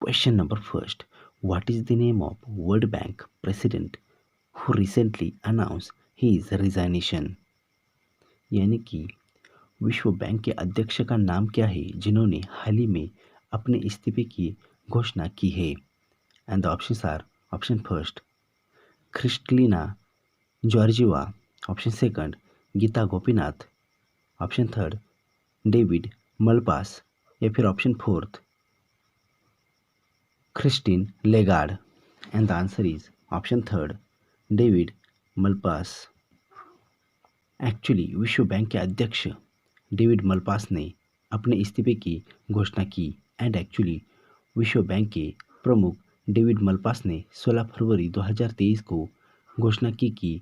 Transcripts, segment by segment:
Question number first. What is the name of World Bank president who recently announced his resignation? यानी कि विश्व bank के अध्यक्ष का नाम क्या है जिन्होंने हाल ही में अपने इस्तीफे की घोषणा की है? And the options are: option first Kristalina Georgieva, option second Gita Gopinath, option third David Malpass, या फिर option fourth Christine Lagarde. And the answer is option third David Malpass. Actually विश्व बैंक के अध्यक्ष डेविड मलपास ने अपने इस्तीफे की घोषणा की. एंड एक्चुअली विश्व बैंक के प्रमुख डेविड मलपास ने 16 फरवरी 2023 को घोषणा की कि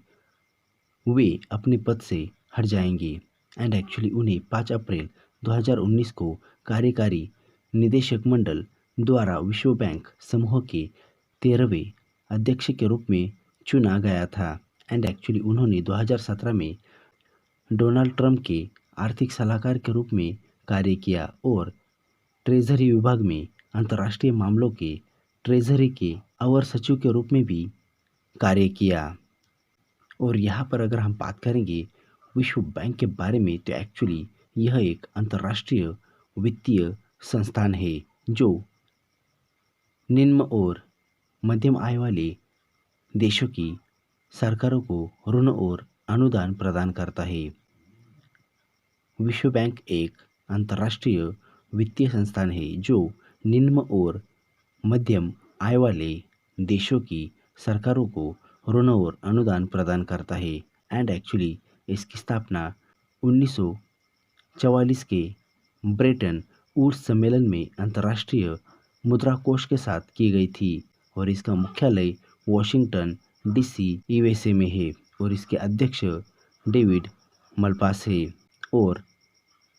वे अपने पद से हट जाएंगे. एंड एक्चुअली उन्हें 5 अप्रैल 2019 को कार्यकारी निदेशक मंडल द्वारा विश्व बैंक समूह के 13वें अध्यक्ष के रूप में चुना गया था. एंड एक्चुअली उन्होंने 2017 में डोनाल्ड ट्रंप के आर्थिक सलाहकार के रूप में कार्य किया और ट्रेजरी विभाग में अंतर्राष्ट्रीय मामलों के ट्रेजरी के अवर सचिव के रूप में भी कार्य किया. और यहाँ पर अगर हम बात करेंगे विश्व बैंक के बारे में तो एक्चुअली यह एक अंतर्राष्ट्रीय वित्तीय संस्थान है जो निम्न और मध्यम आय वाले देशों की सरकारों को ऋण और अनुदान प्रदान करता है. विश्व बैंक एक अंतर्राष्ट्रीय वित्तीय संस्थान है जो निम्न और मध्यम आय वाले देशों की सरकारों को ऋण और अनुदान प्रदान करता है. एंड एक्चुअली इसकी स्थापना 1944 के ब्रेटन वुड्स सम्मेलन में अंतर्राष्ट्रीय मुद्रा कोष के साथ की गई थी और इसका मुख्यालय वॉशिंगटन डीसी यूएसए में है और इसके अध्यक्ष डेविड मलपास है और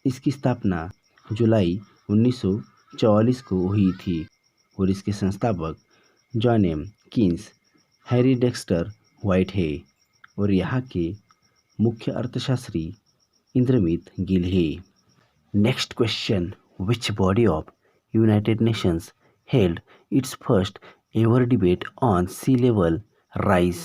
इसकी स्थापना जुलाई 1944 को हुई थी और इसके संस्थापक John M Keynes, Harry Dexter White है और यहाँ के मुख्य अर्थशास्त्री इंद्रमित गिल है. Next question. Which body of United Nations held its first ever debate on sea level rise?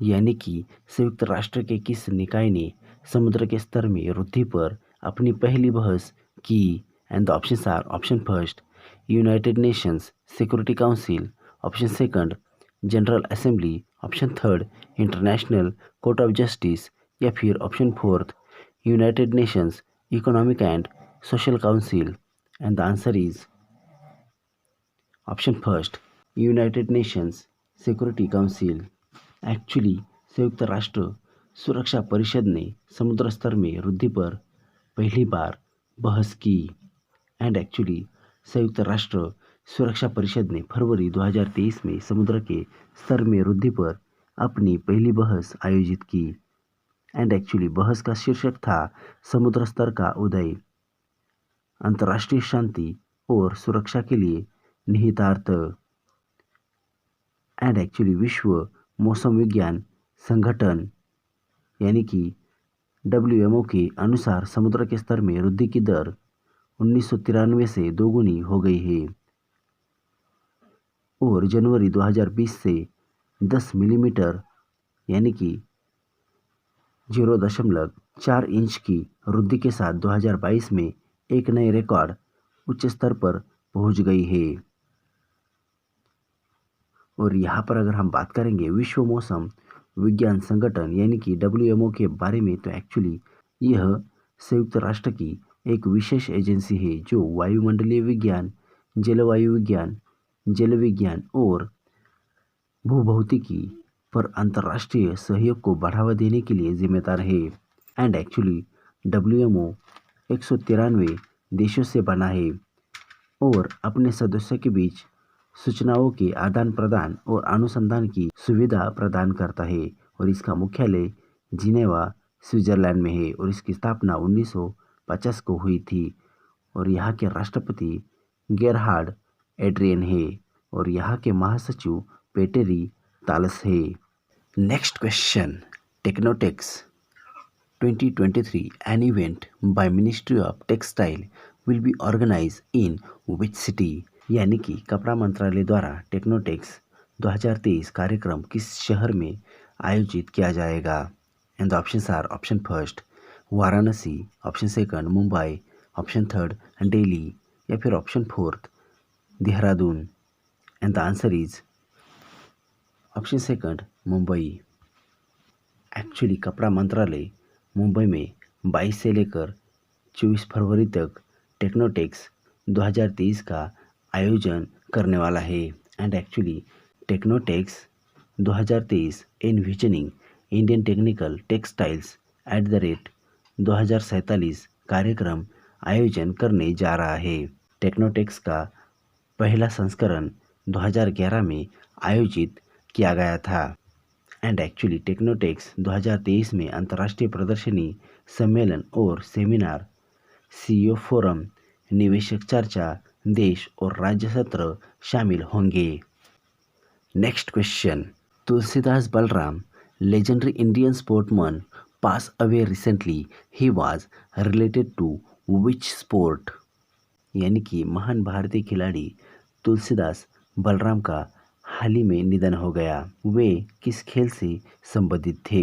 यानी कि संयुक्त राष्ट्र के किस निकाय ने समुद्र के स्तर में वृद्धि पर अपनी पहली बहस की? And the options are: option first United Nations Security Council, option second General Assembly, option third International Court of Justice, या फिर option fourth United Nations Economic and Social Council. And the answer is option first United Nations Security Council. Actually संयुक्त राष्ट्र सुरक्षा परिषद ने समुद्र स्तर में वृद्धि पर पहली बार बहस की. एंड एक्चुअली संयुक्त राष्ट्र सुरक्षा परिषद ने फरवरी 2023 में समुद्र के स्तर में वृद्धि पर अपनी पहली बहस आयोजित की. एंड एक्चुअली बहस का शीर्षक था समुद्र स्तर का उदय, अंतर्राष्ट्रीय शांति और सुरक्षा के लिए निहितार्थ. एंड एक्चुअली विश्व मौसम विज्ञान संगठन यानी कि WMO के अनुसार समुद्र के स्तर में वृद्धि की दर 1993 से दोगुनी हो गई है और जनवरी 2020 से 10 मिलीमीटर यानी कि 0.4 इंच की वृद्धि के साथ 2022 में एक नए रिकॉर्ड उच्च स्तर पर पहुंच गई है. और यहाँ पर अगर हम बात करेंगे विश्व मौसम विज्ञान संगठन यानी कि WMO के बारे में तो एक्चुअली यह संयुक्त राष्ट्र की एक विशेष एजेंसी है जो वायुमंडलीय विज्ञान, जलवायु विज्ञान, जल विज्ञान और भूभौतिकी पर अंतर्राष्ट्रीय सहयोग को बढ़ावा देने के लिए जिम्मेदार है. एंड एक्चुअली WMO 193 देशों से बना है और अपने सदस्यों के बीच सूचनाओं के आदान प्रदान और अनुसंधान की सुविधा प्रदान करता है और इसका मुख्यालय जिनेवा स्विट्जरलैंड में है और इसकी स्थापना 1950 को हुई थी और यहाँ के राष्ट्रपति गेरहार्ड एड्रियन है और यहाँ के महासचिव पेटेरी तालस है. Next question. Technotex 2023 an event by Ministry of Textile will be organized in which city? यानी कि कपड़ा मंत्रालय द्वारा टेक्नोटेक्स 2023 कार्यक्रम किस शहर में आयोजित किया जाएगा? And the options are option first Varanasi, option second Mumbai, option third Delhi या फिर option fourth Dehradun. And the answer is option second Mumbai. Actually कपड़ा मंत्रालय मुंबई में 22 से लेकर 24 फरवरी तक टेक्नोटेक्स 2023 का आयोजन करने वाला है। And actually Technotex 2023 envisioning Indian technical textiles @ 2047 कार्यक्रम आयोजन करने जा रहा है। टेक्नोटेक्स का पहला संस्करण 2011 में आयोजित किया गया था। एंड एक्चुअली टेक्नोटेक्स 2023 में अंतर्राष्ट्रीय प्रदर्शनी, सम्मेलन और सेमिनार, सीईओ फोरम, निवेशक चर्चा, देश और राज्य सत्र शामिल होंगे। Next question, Tulsidas Balram, legendary Indian sportsman, passed away recently. He was related to which sport? यानी कि महान भारतीय खिलाड़ी तुलसीदास बलराम का हाल ही में निधन हो गया। वे किस खेल से संबंधित थे?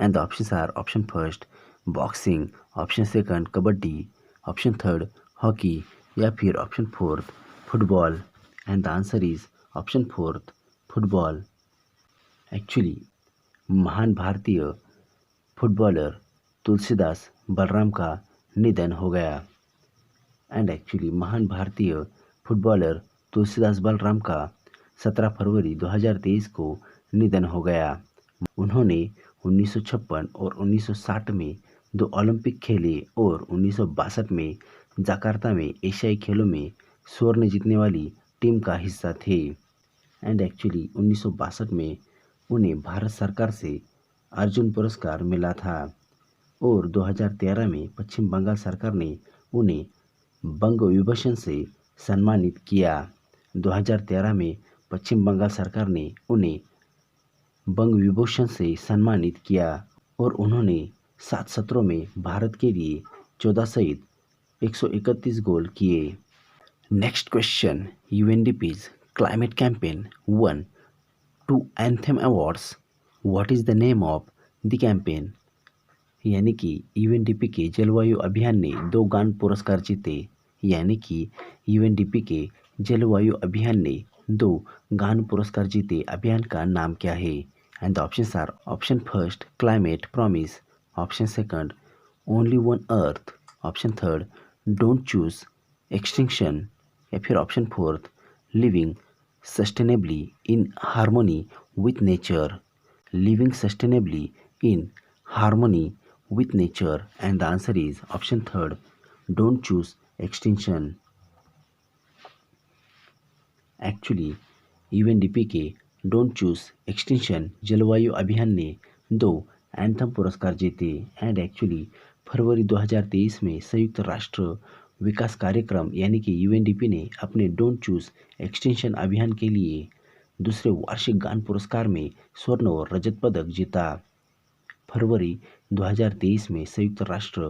And the options are option first boxing, option second kabaddi, option third hockey या फिर option fourth football. And the answer is option fourth football. Actually महान भारतीय फुटबॉलर तुलसीदास बलराम का निधन हो गया। एंड एक्चुअली महान भारतीय फुटबॉलर तुलसीदास बलराम का 17 फरवरी 2023 को निधन हो गया। उन्होंने 1956 और 1960 में 2 ओलंपिक खेले और 1962 में जकार्ता में एशियाई खेलों में स्वर्ण जीतने वाली टीम का हिस्सा थे। एंड एक्चुअली 1962 में उन्हें भारत सरकार से अर्जुन पुरस्कार मिला था और 2013 में पश्चिम बंगाल सरकार ने उन्हें बंग विभूषण से सम्मानित किया। 2013 में पश्चिम बंगाल सरकार ने उन्हें बंग विभूषण से सम्मानित किया और उन्होंने 7 सत्रों में भारत के लिए 14 सहित 131 गोल किए। Next question, UNDP's climate campaign won 2 anthem awards. What is the name of the campaign? यानी कि यूएनडीपी के जलवायु अभियान ने 2 गान पुरस्कार जीते। यानी कि यूएनडीपी के जलवायु अभियान ने 2 गान पुरस्कार जीते। अभियान का नाम क्या है? And the options are option first climate promise, option second only one earth, option third don't choose extinction या फिर option fourth living sustainably in harmony with nature. Living sustainably in harmony with nature. And the answer is option third don't choose extinction. Actually UNDP के don't choose extinction जलवायु अभियान ने 2 anthem पुरस्कार जीते। And actually फरवरी 2023 में संयुक्त राष्ट्र विकास कार्यक्रम यानी कि यूएनडीपी ने अपने डोंट चूज एक्सटिंक्शन अभियान के लिए दूसरे वार्षिक गान पुरस्कार में स्वर्ण और रजत पदक जीता। फरवरी 2023 में संयुक्त राष्ट्र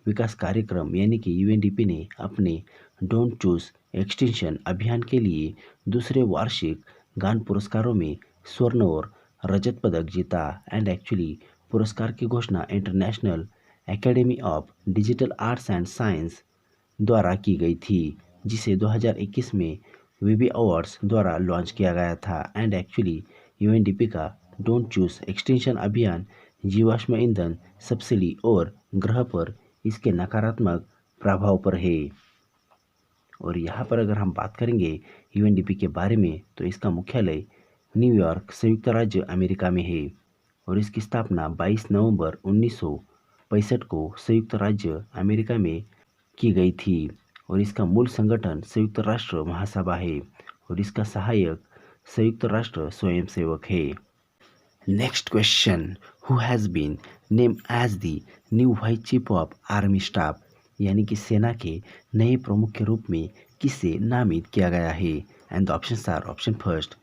विकास कार्यक्रम यानी कि यूएनडीपी ने अपने डोंट चूज एक्सटिंक्शन अभियान के लिए दूसरे वार्षिक गान पुरस्कारों में स्वर्ण और रजत पदक जीता। एंड एक्चुअली पुरस्कार की घोषणा international academy of digital arts and science द्वारा की गई थी, जिसे 2021 में वीबी अवार्ड्स द्वारा लॉन्च किया गया था। एंड एक्चुअली यूएनडीपी का डोंट चूज एक्सटिंक्शन अभियान जीवाश्म ईंधन सब्सिडी और ग्रह पर इसके नकारात्मक प्रभाव पर है। और यहाँ पर अगर हम बात करेंगे यूएनडीपी के बारे में तो इसका मुख्यालय न्यूयॉर्क संयुक्त राज्य अमेरिका में है और इसकी स्थापना 22 नवंबर 1965 को संयुक्त राज्य अमेरिका में की गई थी और इसका मूल संगठन संयुक्त राष्ट्र महासभा है और इसका सहायक संयुक्त राष्ट्र स्वयंसेवक है। Next question, who has been name as the new vice chief of army staff? यानी कि सेना के नए प्रमुख के रूप में किसे नामित किया गया है? And the options are option first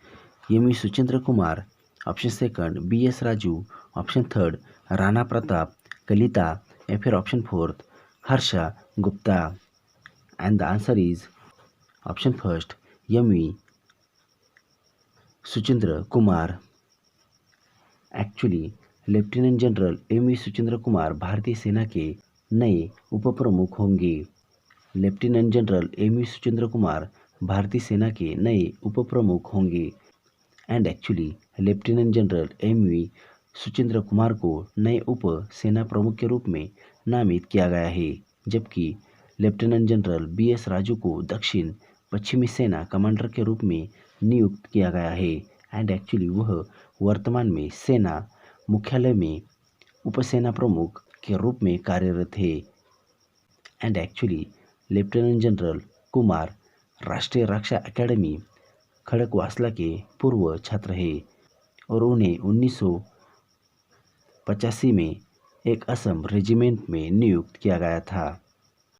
M Suchendra Kumar, option second BS Raju, option third Rana Pratap Kalita या फिर option fourth Harsha Gupta. And the answer is option first M V. Suchindra Kumar. Actually lieutenant general M V. Suchindra Kumar भारतीय सेना के नए उपप्रमुख होंगे। Lieutenant general M V. Suchindra Kumar भारतीय सेना के नए उपप्रमुख होंगे। And actually lieutenant general M V. Suchindra Kumar को नए उप सेना प्रमुख के रूप में नामित किया गया है, जबकि लेफ्टिनेंट जनरल बी.एस. राजू को दक्षिण पश्चिमी सेना कमांडर के रूप में नियुक्त किया गया है। एंड एक्चुअली वह वर्तमान में सेना मुख्यालय में उपसेना प्रमुख के रूप में कार्यरत है। And actually lieutenant general Kumar राष्ट्रीय रक्षा एकेडमी खड़गवासला के पूर्व छात्र हैं और उन्हें 1985 में एक असम रेजिमेंट में नियुक्त किया गया था।